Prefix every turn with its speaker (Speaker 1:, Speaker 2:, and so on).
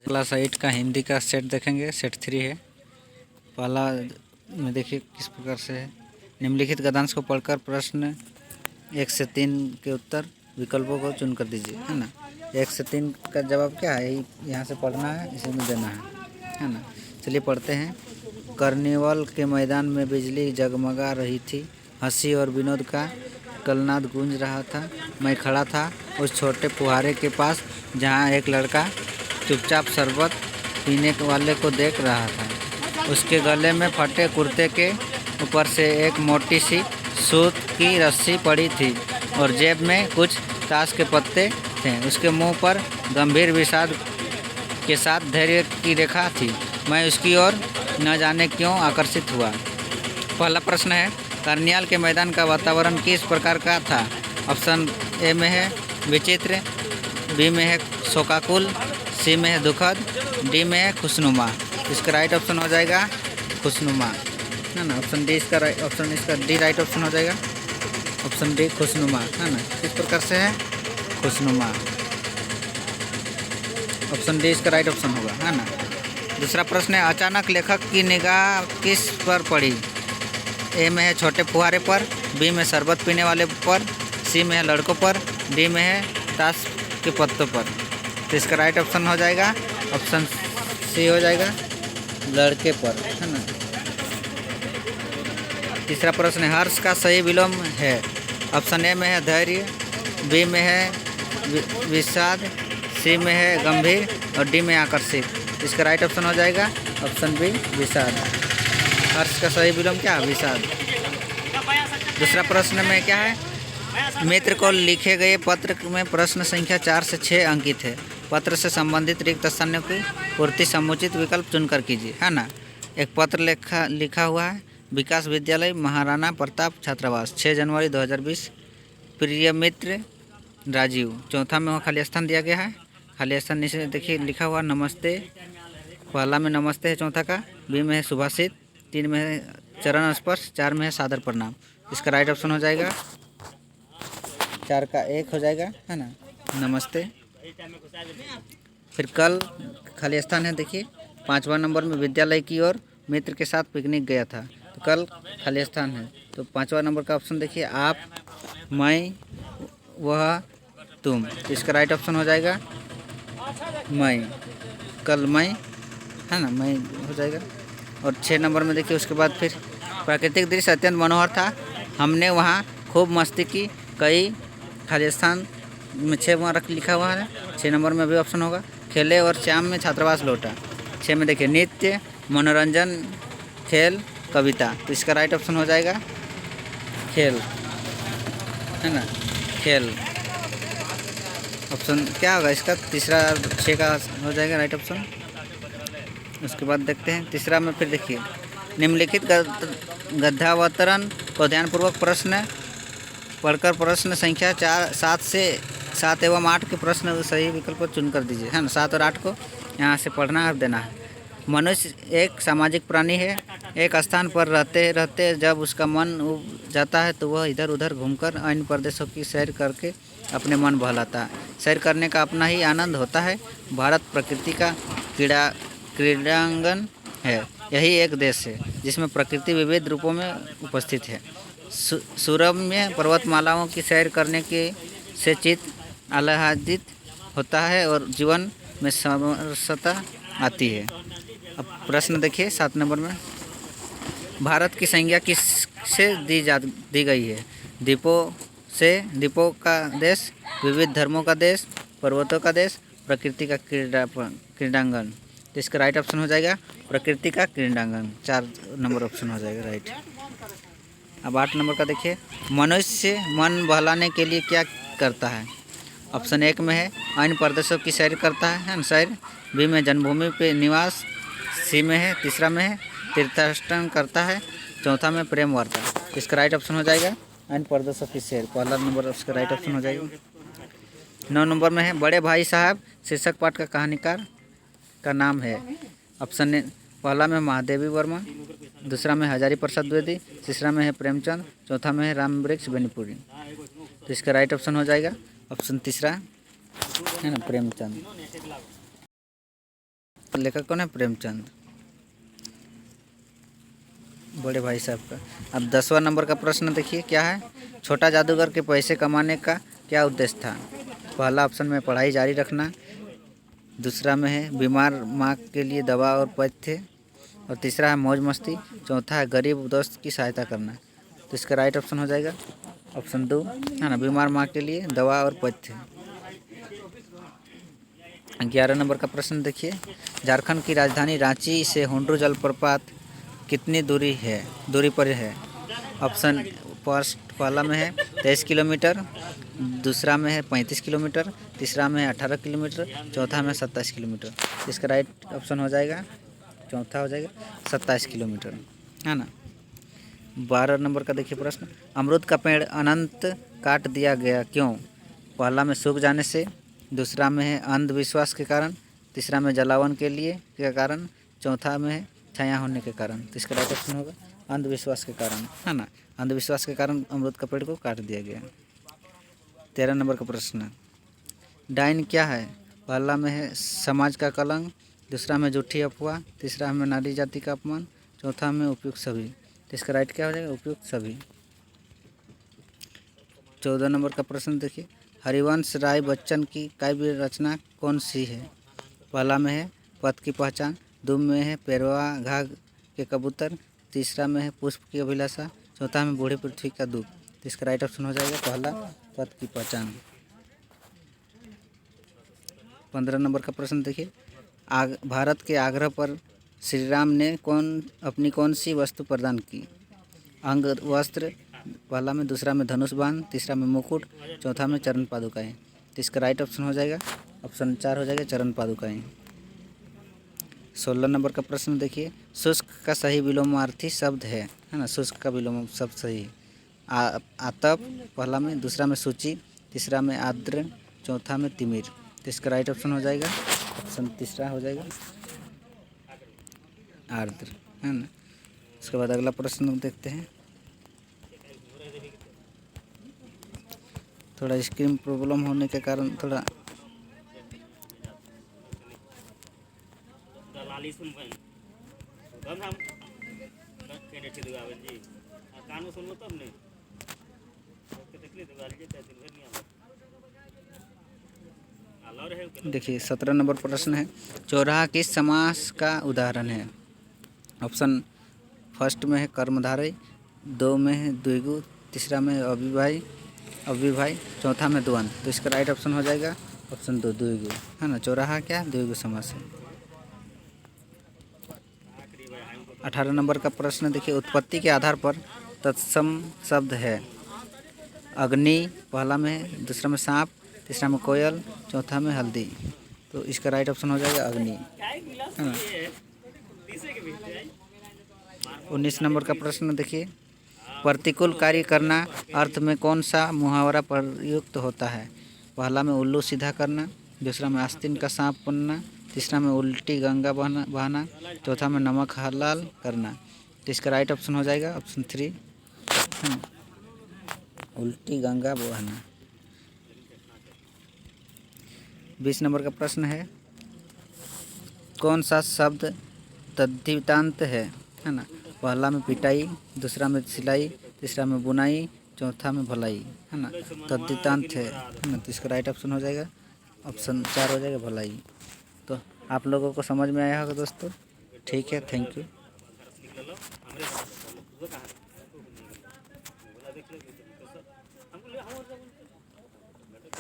Speaker 1: Class 8 का हिंदी का set देखेंगे। सेट 3 है। पहला में देखिए किस प्रकार से है। निम्नलिखित गद्यांश को पढ़कर प्रश्न 1 से 3 के उत्तर विकल्पों को चुन कर दीजिए, है ना। 1 से 3 का जवाब क्या है, यहाँ से पढ़ना है, इसी में देना है ना। चलिए पढ़ते हैं। कार्निवल के मैदान में बिजली जगमगा रही थी, हंसी और विनोद का कलनाद गूंज रहा था। मैं खड़ा था उस छोटे फुहारे के पास जहाँ एक लड़का चुपचाप शरबत पीने वाले को देख रहा था। उसके गले में फटे कुर्ते के ऊपर से एक मोटी सी सूत की रस्सी पड़ी थी और जेब में कुछ ताश के पत्ते थे। उसके मुंह पर गंभीर विषाद के साथ धैर्य की रेखा थी। मैं उसकी ओर न जाने क्यों आकर्षित हुआ। पहला प्रश्न है, कार्निवल के मैदान का वातावरण किस प्रकार का था। ऑप्शन ए में है विचित्र, बी में है शोकाकुल, सी में है दुखद, डी में है खुशनुमा। इसका राइट ऑप्शन हो जाएगा खुशनुमा, है ना। ऑप्शन डी इसका डी राइट ऑप्शन हो जाएगा। ऑप्शन डी खुशनुमा, है ना। किस प्रकार से है, खुशनुमा। ऑप्शन डी इसका राइट ऑप्शन होगा, है ना। दूसरा प्रश्न है, अचानक लेखक की निगाह किस पर पड़ी। ए में है छोटे फुहारे पर, बी में शरबत पीने वाले पर, सी में है लड़कों पर, डी में है ताश के पत्तों पर। तो इसका राइट ऑप्शन हो जाएगा ऑप्शन सी हो जाएगा, लड़के पर, है ना। तीसरा प्रश्न है, हर्ष का सही विलोम है। ऑप्शन ए में है धैर्य, बी में है विषाद, सी में है गंभीर और डी में आकर्षित। इसका राइट ऑप्शन हो जाएगा ऑप्शन बी विषाद। हर्ष का सही विलोम क्या है, विषाद। दूसरा प्रश्न में क्या है, मित्र को लिखे गए पत्र में प्रश्न संख्या 4 से 6 अंकित है। पत्र से संबंधित रिक्त स्थानों की पूर्ति समुचित विकल्प चुनकर कीजिए, है ना। एक पत्र लिखा हुआ है, विकास विद्यालय महाराणा प्रताप छात्रावास 6 जनवरी 2020, प्रिय मित्र राजीव। चौथा में वो खाली स्थान दिया गया है। खाली स्थान नीचे देखिए लिखा हुआ नमस्ते। पहला में नमस्ते है, चौथा का बी में है सुभाषित, 3 में है चरण स्पर्श, 4 में है सादर प्रणाम। इसका राइट ऑप्शन हो जाएगा 4 का 1 हो जाएगा, है ना, नमस्ते। फिर कल खाली स्थान है, देखिए 5वां नंबर में विद्यालय की ओर मित्र के साथ पिकनिक गया था। तो कल खाली स्थान है, तो 5वां नंबर का ऑप्शन देखिए आप, मैं, वह, तुम। इसका राइट ऑप्शन हो जाएगा मैं, कल मैं, है ना, मैं हो जाएगा। और 6 नंबर में देखिए उसके बाद फिर प्राकृतिक दृश्य अत्यंत मनोहर था, हमने वहाँ खूब मस्ती की। कई खाली स्थान में 6 वहाँ लिखा हुआ है, 6 नंबर में भी ऑप्शन होगा। खेले और शाम में छात्रावास लौटा। 6 में देखिए नृत्य, मनोरंजन, खेल, कविता। तो इसका राइट ऑप्शन हो जाएगा खेल, है ना, खेल। ऑप्शन क्या होगा इसका, तीसरा 6 का हो जाएगा राइट ऑप्शन। उसके बाद देखते हैं तीसरा में, फिर देखिए निम्नलिखित गद्यावतरण को ध्यानपूर्वक प्रश्न पढ़कर प्रश्न संख्या 7 एवं 8 के प्रश्न सही विकल्प को चुन कर दीजिए, है ना। 7 और 8 को यहाँ से पढ़ना और देना है। मनुष्य एक सामाजिक प्राणी है। एक स्थान पर रहते रहते जब उसका मन उब जाता है तो वह इधर उधर घूमकर अन्य प्रदेशों की सैर करके अपने मन बहलाता है। सैर करने का अपना ही आनंद होता है। भारत प्रकृति का क्रीड़ांगन है। यही एक देश है जिसमें प्रकृति विविध रूपों में उपस्थित है। सुरम्य पर्वतमालाओं की सैर करने के से चित्त आह्लादित होता है और जीवन में समरसता आती है। अब प्रश्न देखिए 7 नंबर में, भारत की संज्ञा किससे दी गई है। द्वीपों का देश, विविध धर्मों का देश, पर्वतों का देश, प्रकृति का क्रीड़ांगन। तो इसका राइट ऑप्शन हो जाएगा प्रकृति का क्रीड़ांगन। 4 नंबर ऑप्शन हो जाएगा राइट। अब 8 नंबर का देखिए, मनुष्य मन बहलाने के लिए क्या करता है। ऑप्शन 1 में है अन्य प्रदेशों की सैर करता है सैर, बी में जन्मभूमि पे निवास, सी में है, तीसरा में है तीर्थाटन करता है, चौथा में प्रेम वार्ता। इसका राइट ऑप्शन हो जाएगा अन्य प्रदेशों की सैर। पहला नंबर उसका राइट ऑप्शन हो जाएगा। 9 नंबर में है बड़े भाई साहब शीर्षक पाठ का कहानीकार का नाम है। ऑप्शन पहला में महादेवी वर्मा, दूसरा में हजारी प्रसाद द्विवेदी, तीसरा में है प्रेमचंद, चौथा में है राम वृक्ष बेनीपुरी। तो इसका राइट ऑप्शन हो जाएगा ऑप्शन तीसरा, है ना, प्रेमचंद। इसका लेखक कौन है? प्रेमचंद, बड़े भाई साहब का। अब 10वां नंबर का प्रश्न देखिए क्या है। छोटा जादूगर के पैसे कमाने का क्या उद्देश्य था? पहला ऑप्शन में पढ़ाई जारी रखना, दूसरा में है बीमार माँ के लिए दवा और पथ्य थे, और तीसरा है मौज मस्ती, चौथा है गरीब दोस्त की सहायता करना। तो इसका राइट ऑप्शन हो जाएगा ऑप्शन 2 है ना, बीमार माँ के लिए दवा और पथ्य। 11 नंबर का प्रश्न देखिए। झारखंड की राजधानी रांची से हुंड्रू जलप्रपात कितनी दूरी पर है? ऑप्शन पहला में है 23 किलोमीटर, दूसरा में है 35 किलोमीटर, तीसरा में है 18 किलोमीटर, चौथा में 27 किलोमीटर। इसका राइट ऑप्शन हो जाएगा चौथा हो जाएगा 27 किलोमीटर, है ना। 12 नंबर का देखिए प्रश्न। अमरूद का पेड़ अनंत काट दिया गया क्यों? पहला में सूख जाने से, दूसरा में है अंधविश्वास के कारण, तीसरा में जलावन के कारण, चौथा में है छाया होने के कारण। तो इसका राइट ऑप्शन होगा अंधविश्वास के कारण, है ना। अंधविश्वास के कारण अमरूद का पेड़ को काट दिया गया। 13 नंबर का प्रश्न। डाइन क्या है? पहला में है समाज का कलंक, दूसरा में झूठी अफवाह, तीसरा में नारी जाति का अपमान, चौथा में उपयुक्त सभी। तो इसका राइट क्या हो जाएगा? उपयुक्त सभी। 14 नंबर का प्रश्न देखिए। हरिवंश राय बच्चन की काव्य रचना कौन सी है? पहला में है पथ की पहचान, दो में है पेरवा घाघ के कबूतर, तीसरा में है पुष्प की अभिलाषा, चौथा में बूढ़ी पृथ्वी का दूध। तो इसका राइट ऑप्शन हो जाएगा पहला पथ की पहचान। 15 नंबर का प्रश्न देखिए। भारत के आग्रह पर श्री राम ने अपनी कौन सी वस्तु प्रदान की? अंग वस्त्र पहला में, दूसरा में धनुष बाण, तीसरा में मुकुट, चौथा में चरण पादुकाएँ। तो इसका राइट ऑप्शन हो जाएगा ऑप्शन 4 हो जाएगा चरण पादुकाएँ। 16 नंबर का प्रश्न देखिए। शुष्क का सही विलोमार्थी शब्द है ना। शुष्क का विलोम शब्द सही है। आतप पहला में, दूसरा में सूची, तीसरा में आर्द्र, चौथा में तिमिर। तो इसका राइट ऑप्शन हो जाएगा ऑप्शन तीसरा हो जाएगा आर्द्र, है ना। उसके बाद अगला प्रश्न देखते हैं। थोड़ा स्क्रीन प्रॉब्लम होने के कारण थोड़ा देखिए। 17 नंबर प्रश्न है। चौराहा किस समास का उदाहरण है? ऑप्शन फर्स्ट में है कर्मधारय, 2 में है द्विगु, तीसरा में अव्ययभाई, चौथा में द्वंद्व। तो इसका राइट ऑप्शन हो जाएगा ऑप्शन 2 द्विगु, है ना। चौराहा क्या द्विगु समास है। 18 नंबर का प्रश्न देखिए। उत्पत्ति के आधार पर तत्सम शब्द है। अग्नि पहला में, दूसरा में सांप, तीसरा में कोयल, चौथा में हल्दी। तो इसका राइट ऑप्शन हो जाएगा अग्नि, है ना। 19 नंबर का प्रश्न देखिए। प्रतिकूल कार्य करना अर्थ में कौन सा मुहावरा प्रयुक्त होता है? पहला में उल्लू सीधा करना, दूसरा में आस्तीन का सांप बनना, तीसरा में उल्टी गंगा बहाना, चौथा में नमक हलाल करना। तो इसका राइट ऑप्शन हो जाएगा ऑप्शन 3, है ना, उल्टी गंगा बहाना। 20 नंबर का प्रश्न है। कौन सा शब्द तद्धितांत है ना। पहला में पिटाई, दूसरा में सिलाई, तीसरा में बुनाई, चौथा में भलाई, है ना। तद्धितांत है ना। तो इसका राइट ऑप्शन हो जाएगा ऑप्शन 4 हो जाएगा भलाई। तो आप लोगों को समझ में आया होगा दोस्तों। ठीक है, थैंक यू।